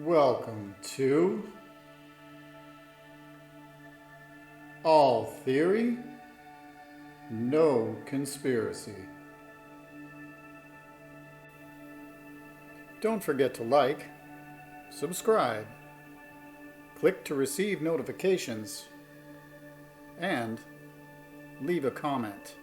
Welcome to All Theory, No Conspiracy. Don't forget to like, subscribe, click to receive notifications, and leave a comment.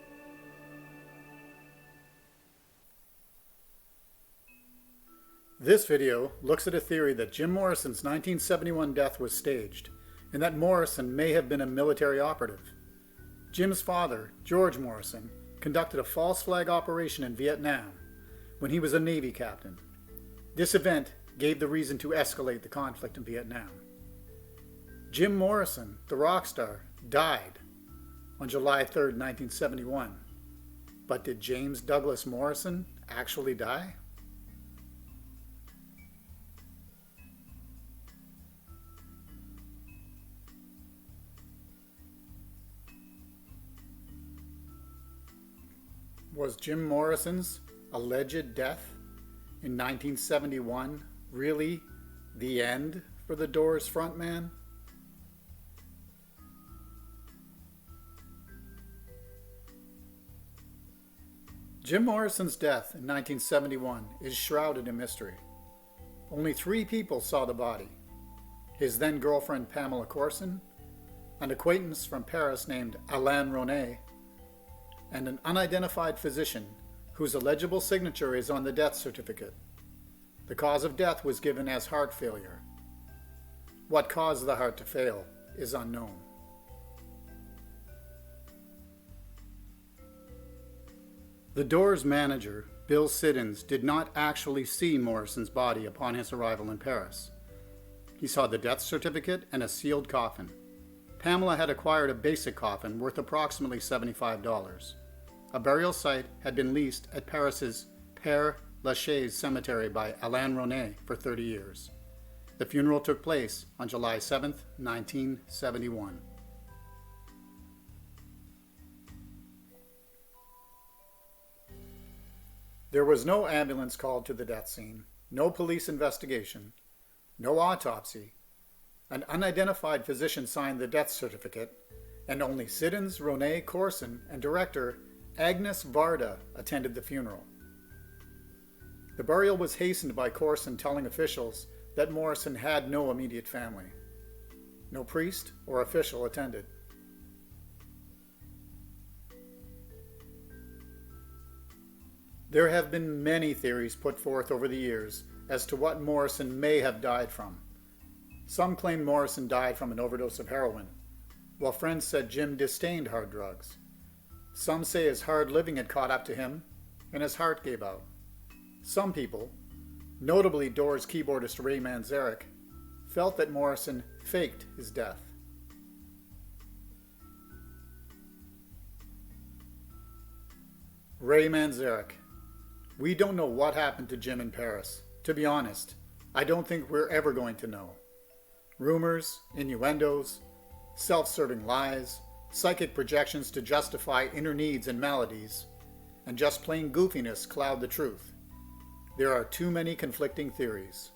This video looks at a theory that Jim Morrison's 1971 death was staged, and that Morrison may have been a military operative. Jim's father, George Morrison, conducted a false flag operation in Vietnam when he was a Navy captain. This event gave the reason to escalate the conflict in Vietnam. Jim Morrison, the rock star, died on July 3, 1971. But did James Douglas Morrison actually die? Was Jim Morrison's alleged death in 1971 really the end for the Doors frontman? Jim Morrison's death in 1971 is shrouded in mystery. Only 3 people saw the body: his then-girlfriend Pamela Courson, an acquaintance from Paris named Alain Ronay, and an unidentified physician whose illegible signature is on the death certificate. The cause of death was given as heart failure. What caused the heart to fail is unknown. The Doors manager, Bill Siddons, did not actually see Morrison's body upon his arrival in Paris. He saw the death certificate and a sealed coffin. Pamela had acquired a basic coffin worth approximately $75. A burial site had been leased at Paris's Pere Lachaise cemetery by Alain Ronay for 30 years. The funeral took place on July 7, 1971. There was no ambulance called to the death scene, no police investigation, no autopsy. An unidentified physician signed the death certificate, and only Siddons, Ronay, Courson, and director Agnes Varda attended the funeral. The burial was hastened by Courson telling officials that Morrison had no immediate family. No priest or official attended. There have been many theories put forth over the years as to what Morrison may have died from. Some claim Morrison died from an overdose of heroin, while friends said Jim disdained hard drugs. Some say his hard living had caught up to him and his heart gave out. Some people, notably Doors keyboardist Ray Manzarek, felt that Morrison faked his death. Ray Manzarek: we don't know what happened to Jim in Paris. To be honest, I don't think we're ever going to know. Rumors, innuendos, self-serving lies, psychic projections to justify inner needs and maladies, and just plain goofiness cloud the truth. There are too many conflicting theories.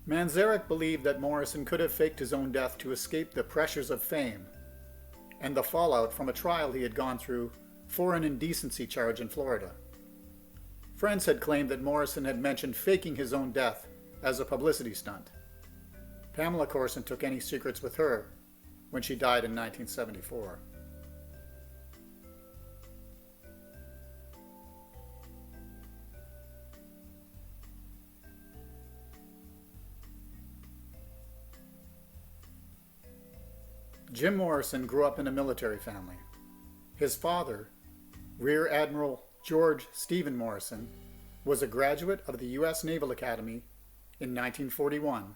Manzarek believed that Morrison could have faked his own death to escape the pressures of fame and the fallout from a trial he had gone through for an indecency charge in Florida. Friends had claimed that Morrison had mentioned faking his own death as a publicity stunt. Pamela Courson took any secrets with her when she died in 1974. Jim Morrison grew up in a military family. His father, Rear Admiral George Stephen Morrison, was a graduate of the U.S. Naval Academy in 1941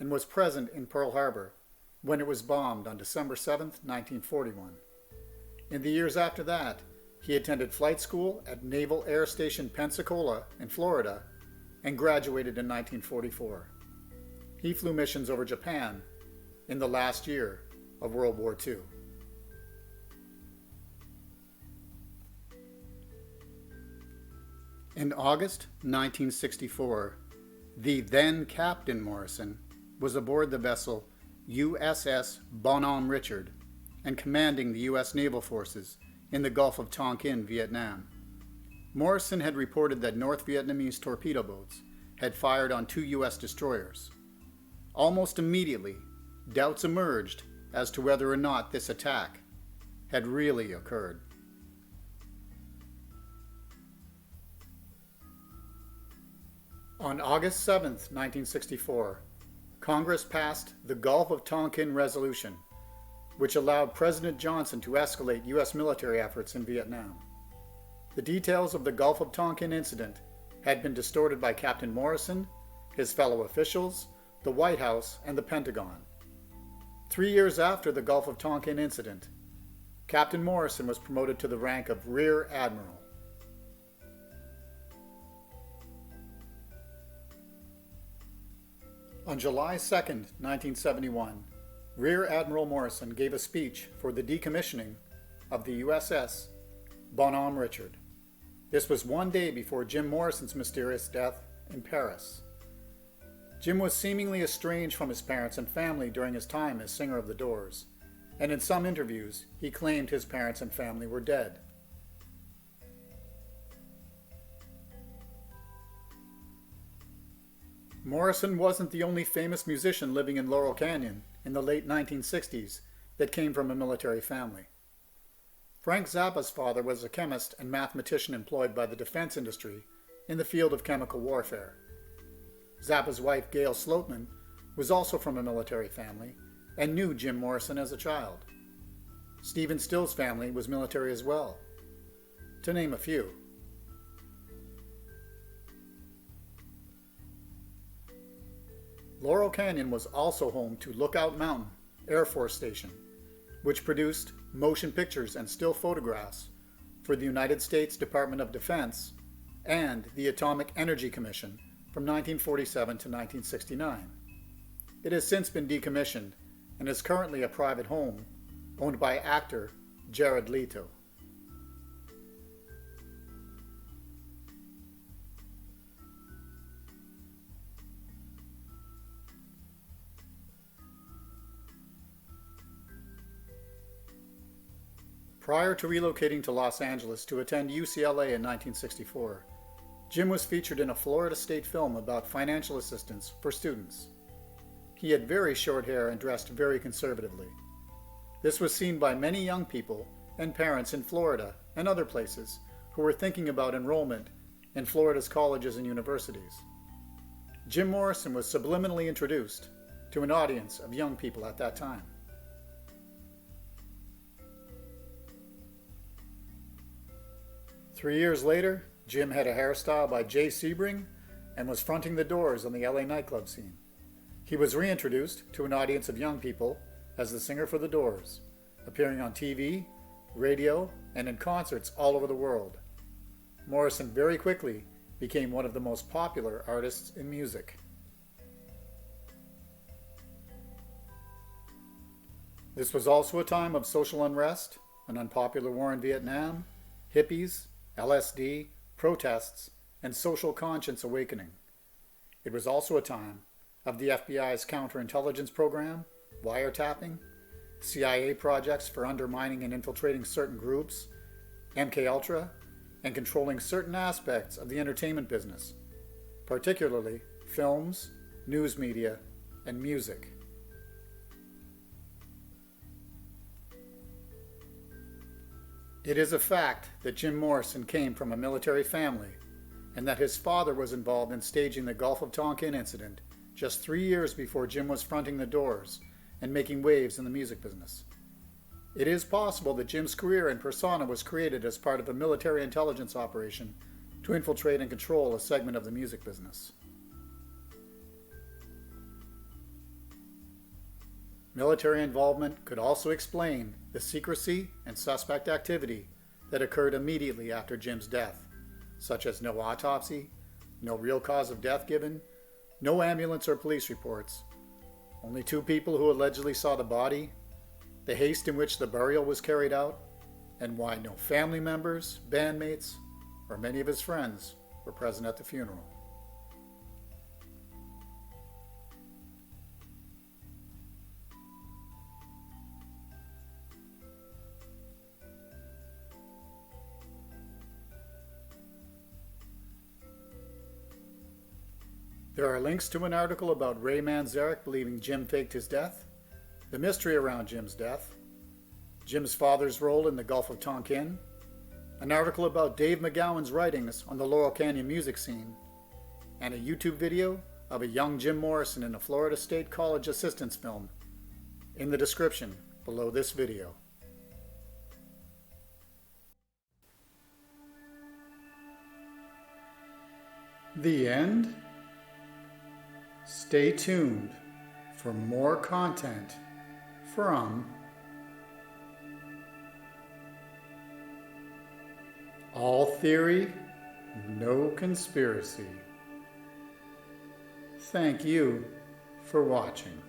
and was present in Pearl Harbor when it was bombed on December 7, 1941. In the years after that, he attended flight school at Naval Air Station Pensacola in Florida and graduated in 1944. He flew missions over Japan in the last year of World War II. In August 1964, the then Captain Morrison was aboard the vessel USS Bonhomme Richard and commanding the U.S. naval forces in the Gulf of Tonkin, Vietnam. Morrison had reported that North Vietnamese torpedo boats had fired on 2 U.S. destroyers. Almost immediately, doubts emerged as to whether or not this attack had really occurred. On August 7, 1964, Congress passed the Gulf of Tonkin Resolution, which allowed President Johnson to escalate U.S. military efforts in Vietnam. The details of the Gulf of Tonkin incident had been distorted by Captain Morrison, his fellow officials, the White House, and the Pentagon. 3 years after the Gulf of Tonkin incident, Captain Morrison was promoted to the rank of Rear Admiral. On July 2, 1971, Rear Admiral Morrison gave a speech for the decommissioning of the USS Bonhomme Richard. This was 1 day before Jim Morrison's mysterious death in Paris. Jim was seemingly estranged from his parents and family during his time as singer of the Doors, and in some interviews he claimed his parents and family were dead. Morrison wasn't the only famous musician living in Laurel Canyon in the late 1960s that came from a military family. Frank Zappa's father was a chemist and mathematician employed by the defense industry in the field of chemical warfare. Zappa's wife, Gail Sloatman, was also from a military family and knew Jim Morrison as a child. Stephen Still's family was military as well, to name a few. Laurel Canyon was also home to Lookout Mountain Air Force Station, which produced motion pictures and still photographs for the United States Department of Defense and the Atomic Energy Commission from 1947 to 1969. It has since been decommissioned and is currently a private home owned by actor Jared Leto. Prior to relocating to Los Angeles to attend UCLA in 1964, Jim was featured in a Florida State film about financial assistance for students. He had very short hair and dressed very conservatively. This was seen by many young people and parents in Florida and other places who were thinking about enrollment in Florida's colleges and universities. Jim Morrison was subliminally introduced to an audience of young people at that time. Three years later, Jim had a hairstyle by Jay Sebring and was fronting the Doors on the LA nightclub scene. He was reintroduced to an audience of young people as the singer for the Doors, appearing on TV, radio, and in concerts all over the world. Morrison very quickly became one of the most popular artists in music. This was also a time of social unrest, an unpopular war in Vietnam, hippies, LSD, protests, and social conscience awakening. It was also a time of the FBI's counterintelligence program, wiretapping, CIA projects for undermining and infiltrating certain groups, MKUltra, and controlling certain aspects of the entertainment business, particularly films, news media, and music. It is a fact that Jim Morrison came from a military family and that his father was involved in staging the Gulf of Tonkin incident just 3 years before Jim was fronting the Doors and making waves in the music business. It is possible that Jim's career and persona was created as part of a military intelligence operation to infiltrate and control a segment of the music business. Military involvement could also explain the secrecy and suspect activity that occurred immediately after Jim's death, such as no autopsy, no real cause of death given, no ambulance or police reports, only 2 people who allegedly saw the body, the haste in which the burial was carried out, and why no family members, bandmates, or many of his friends were present at the funeral. There are links to an article about Ray Manzarek believing Jim faked his death, the mystery around Jim's death, Jim's father's role in the Gulf of Tonkin, an article about Dave McGowan's writings on the Laurel Canyon music scene, and a YouTube video of a young Jim Morrison in a Florida State College assistance film in the description below this video. The end? Stay tuned for more content from All Theory, No Conspiracy. Thank you for watching.